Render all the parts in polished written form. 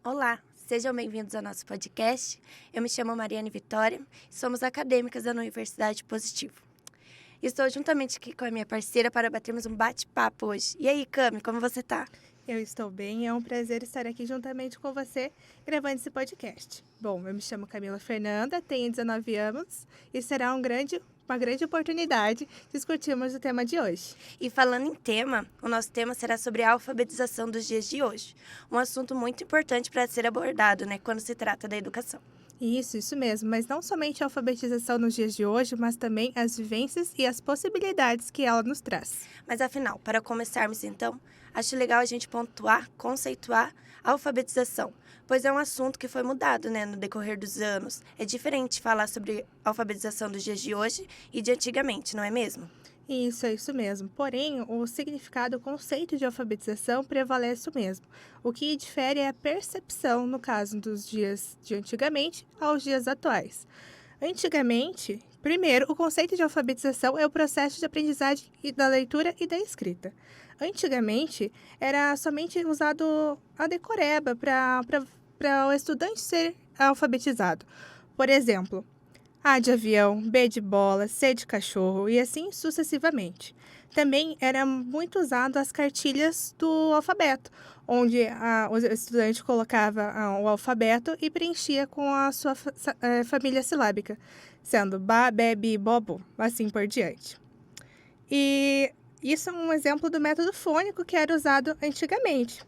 Olá, sejam bem-vindos ao nosso podcast. Eu me chamo Mariane Vitória e somos acadêmicas da Universidade Positivo. Estou juntamente aqui com a minha parceira para batermos um bate-papo hoje. E aí, Cami, como você tá? Eu estou bem, é um prazer estar aqui juntamente com você gravando esse podcast. Bom, eu me chamo Camila Fernanda, tenho 19 anos e será uma grande oportunidade discutirmos o tema de hoje. E falando em tema, o nosso tema será sobre a alfabetização dos dias de hoje. Um assunto muito importante para ser abordado, quando se trata da educação. Isso mesmo, mas não somente a alfabetização nos dias de hoje, mas também as vivências e as possibilidades que ela nos traz. Mas afinal, para começarmos então, acho legal a gente pontuar, conceituar a alfabetização, pois é um assunto que foi mudado, no decorrer dos anos. É diferente falar sobre alfabetização dos dias de hoje e de antigamente, não é mesmo? Isso, é isso mesmo. Porém, o significado, o conceito de alfabetização prevalece o mesmo. O que difere é a percepção, no caso dos dias de antigamente aos dias atuais. Antigamente, primeiro, o conceito de alfabetização é o processo de aprendizagem da leitura e da escrita. Antigamente, era somente usado a decoreba para o estudante ser alfabetizado. Por exemplo, A de avião, B de bola, C de cachorro e assim sucessivamente. Também era muito usado as cartilhas do alfabeto, onde o estudante colocava o alfabeto e preenchia com a sua família silábica, sendo ba, be, bi, bobo, assim por diante. E isso é um exemplo do método fônico que era usado antigamente.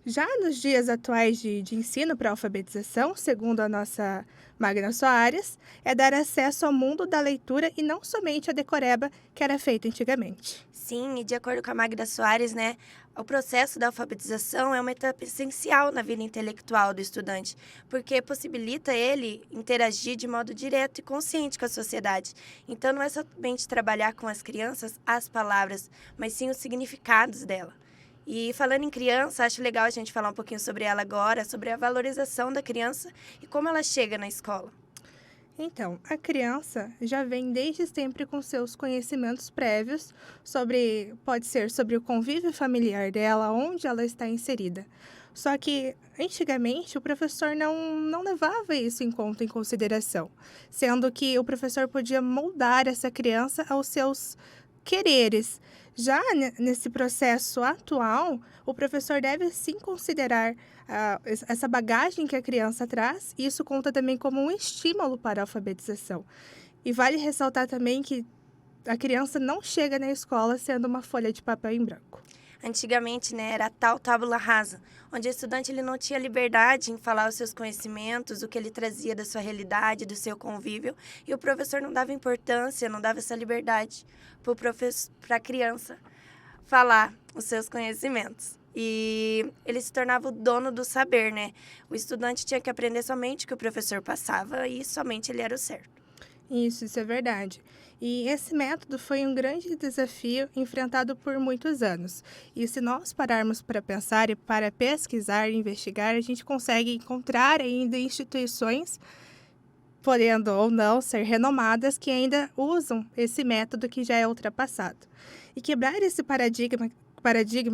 Já nos dias atuais de ensino para alfabetização, segundo a nossa Magna Soares, é dar acesso ao mundo da leitura e não somente a decoreba que era feita antigamente. Sim, e de acordo com a Magda Soares, o processo da alfabetização é uma etapa essencial na vida intelectual do estudante, porque possibilita ele interagir de modo direto e consciente com a sociedade. Então, não é somente trabalhar com as crianças as palavras, mas sim os significados dela. E falando em criança, acho legal a gente falar um pouquinho sobre ela agora, sobre a valorização da criança e como ela chega na escola. Então, a criança já vem desde sempre com seus conhecimentos prévios pode ser sobre o convívio familiar dela, onde ela está inserida. Só que, antigamente, o professor não levava isso em conta, em consideração, sendo que o professor podia moldar essa criança aos seus quereres. Já nesse processo atual, o professor deve sim considerar essa bagagem que a criança traz, e isso conta também como um estímulo para a alfabetização. E vale ressaltar também que a criança não chega na escola sendo uma folha de papel em branco. Antigamente, era a tal tábula rasa, onde o estudante ele não tinha liberdade em falar os seus conhecimentos, o que ele trazia da sua realidade, do seu convívio, e o professor não dava importância, não dava essa liberdade para a criança falar os seus conhecimentos. E ele se tornava o dono do saber, O estudante tinha que aprender somente o que o professor passava e somente ele era o certo. Isso é verdade. E esse método foi um grande desafio enfrentado por muitos anos. E se nós pararmos para pensar e para pesquisar e investigar, a gente consegue encontrar ainda instituições, podendo ou não ser renomadas, que ainda usam esse método que já é ultrapassado. E quebrar esse paradigma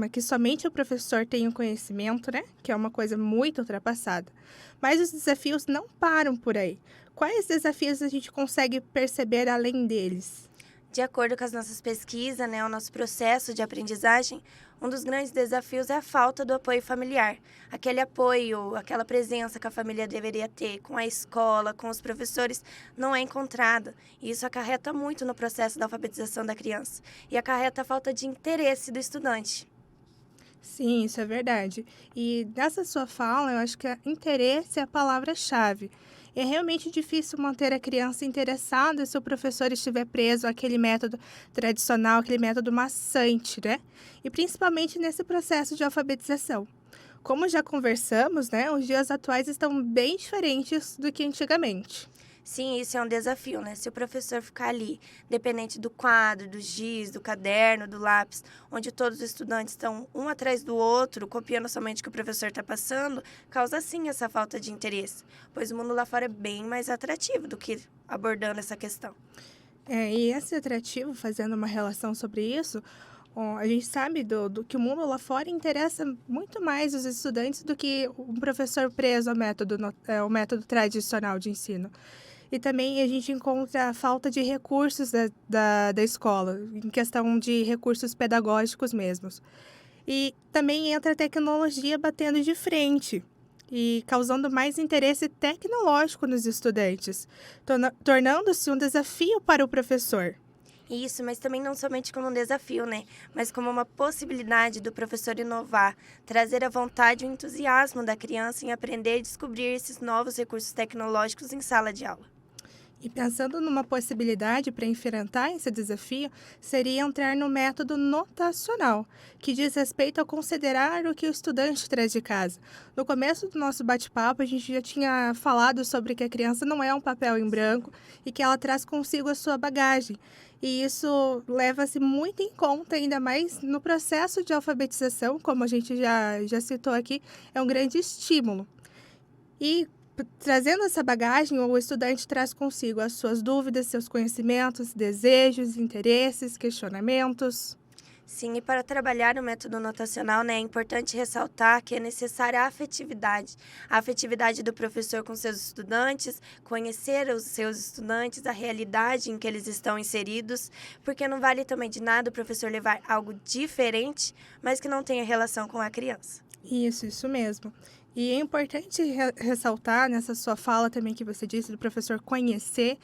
que somente o professor tem o conhecimento, que é uma coisa muito ultrapassada. Mas os desafios não param por aí. Quais desafios a gente consegue perceber além deles? De acordo com as nossas pesquisas, o nosso processo de aprendizagem, um dos grandes desafios é a falta do apoio familiar. Aquele apoio, aquela presença que a família deveria ter com a escola, com os professores, não é encontrada. E isso acarreta muito no processo da alfabetização da criança. E acarreta a falta de interesse do estudante. Sim, isso é verdade. E nessa sua fala, eu acho que interesse é a palavra-chave. É realmente difícil manter a criança interessada se o professor estiver preso àquele método tradicional, aquele método maçante, E principalmente nesse processo de alfabetização. Como já conversamos, os dias atuais estão bem diferentes do que antigamente. Sim, isso é um desafio, Se o professor ficar ali, dependente do quadro, do giz, do caderno, do lápis, onde todos os estudantes estão um atrás do outro, copiando somente o que o professor está passando, causa sim essa falta de interesse, pois o mundo lá fora é bem mais atrativo do que abordando essa questão. E esse atrativo, fazendo uma relação sobre isso, Ó, a gente sabe do que o mundo lá fora interessa muito mais os estudantes do que um professor preso ao método, ao método tradicional de ensino. E também a gente encontra a falta de recursos da escola, em questão de recursos pedagógicos mesmos. E também entra a tecnologia batendo de frente e causando mais interesse tecnológico nos estudantes, tornando-se um desafio para o professor. Isso, mas também não somente como um desafio, né? Mas como uma possibilidade do professor inovar, trazer a vontade e o entusiasmo da criança em aprender e descobrir esses novos recursos tecnológicos em sala de aula. E pensando numa possibilidade para enfrentar esse desafio, seria entrar no método notacional, que diz respeito a considerar o que o estudante traz de casa. No começo do nosso bate-papo, a gente já tinha falado sobre que a criança não é um papel em branco e que ela traz consigo a sua bagagem. E isso leva-se muito em conta, ainda mais no processo de alfabetização, como a gente já citou aqui, é um grande estímulo. E trazendo essa bagagem, o estudante traz consigo as suas dúvidas, seus conhecimentos, desejos, interesses, questionamentos. Sim, e para trabalhar o método notacional, né, é importante ressaltar que é necessária a afetividade do professor com seus estudantes, conhecer os seus estudantes, a realidade em que eles estão inseridos, porque não vale também de nada o professor levar algo diferente, mas que não tenha relação com a criança. Isso mesmo. E é importante ressaltar nessa sua fala também que você disse do professor conhecer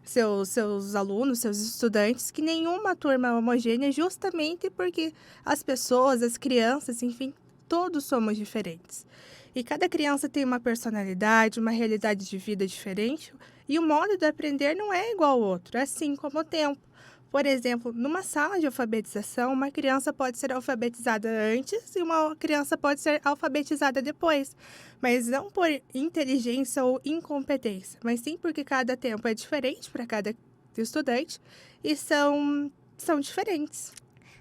seus alunos, seus estudantes, que nenhuma turma é homogênea, justamente porque as pessoas, as crianças, enfim, todos somos diferentes. E cada criança tem uma personalidade, uma realidade de vida diferente, e o modo de aprender não é igual ao outro, assim como o tempo. Por exemplo, numa sala de alfabetização, uma criança pode ser alfabetizada antes e uma criança pode ser alfabetizada depois, mas não por inteligência ou incompetência, mas sim porque cada tempo é diferente para cada estudante e são diferentes.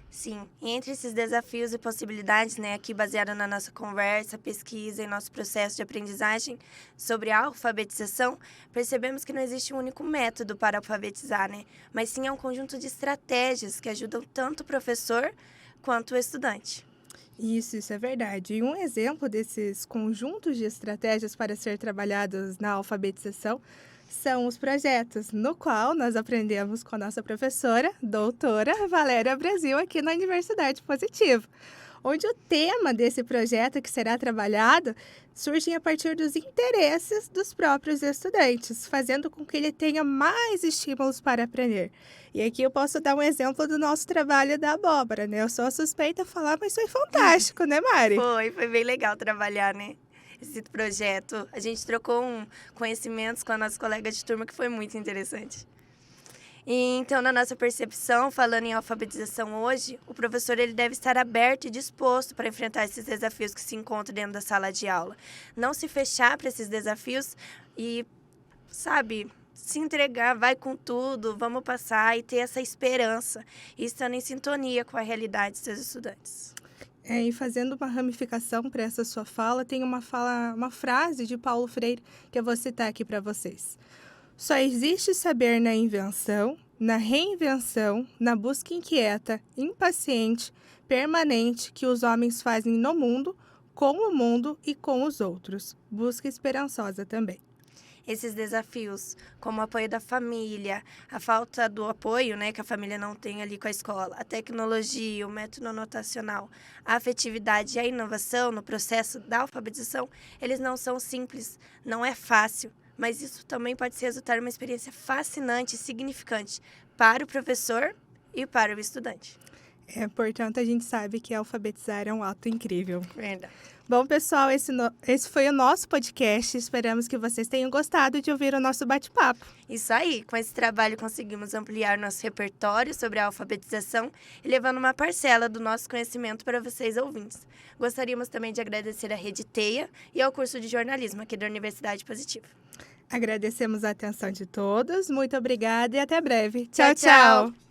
Sim, e entre esses desafios e possibilidades, né, aqui baseado na nossa conversa, pesquisa e nosso processo de aprendizagem sobre a alfabetização, percebemos que não existe um único método para alfabetizar, né, mas sim é um conjunto de estratégias que ajudam tanto o professor quanto o estudante. Isso é verdade. E um exemplo desses conjuntos de estratégias para ser trabalhados na alfabetização são os projetos, no qual nós aprendemos com a nossa professora, doutora Valéria Brasil, aqui na Universidade Positivo, onde o tema desse projeto que será trabalhado surge a partir dos interesses dos próprios estudantes, fazendo com que ele tenha mais estímulos para aprender. E aqui eu posso dar um exemplo do nosso trabalho da abóbora, né? Eu sou a suspeita a falar, mas foi fantástico, né, Mari? Foi bem legal trabalhar, né? Esse projeto. A gente trocou conhecimentos com a nossa colega de turma que foi muito interessante. E, então, na nossa percepção, falando em alfabetização hoje, o professor ele deve estar aberto e disposto para enfrentar esses desafios que se encontram dentro da sala de aula. Não se fechar para esses desafios e, sabe, se entregar, vai com tudo, vamos passar e ter essa esperança, e estando em sintonia com a realidade dos seus estudantes. E fazendo uma ramificação para essa sua fala, tem uma frase de Paulo Freire que eu vou citar aqui para vocês. Só existe saber na invenção, na reinvenção, na busca inquieta, impaciente, permanente que os homens fazem no mundo, com o mundo e com os outros. Busca esperançosa também. Esses desafios, como o apoio da família, a falta do apoio, né, que a família não tem ali com a escola, a tecnologia, o método notacional, a afetividade e a inovação no processo da alfabetização, eles não são simples, não é fácil, mas isso também pode resultar em uma experiência fascinante e significante para o professor e para o estudante. Portanto, a gente sabe que alfabetizar é um ato incrível. Verdade. Bom, pessoal, esse foi o nosso podcast. Esperamos que vocês tenham gostado de ouvir o nosso bate-papo. Isso aí, com esse trabalho conseguimos ampliar nosso repertório sobre a alfabetização e levando uma parcela do nosso conhecimento para vocês ouvintes. Gostaríamos também de agradecer à Rede Teia e ao curso de jornalismo aqui da Universidade Positiva. Agradecemos a atenção de todos, muito obrigada e até breve. Tchau, tchau!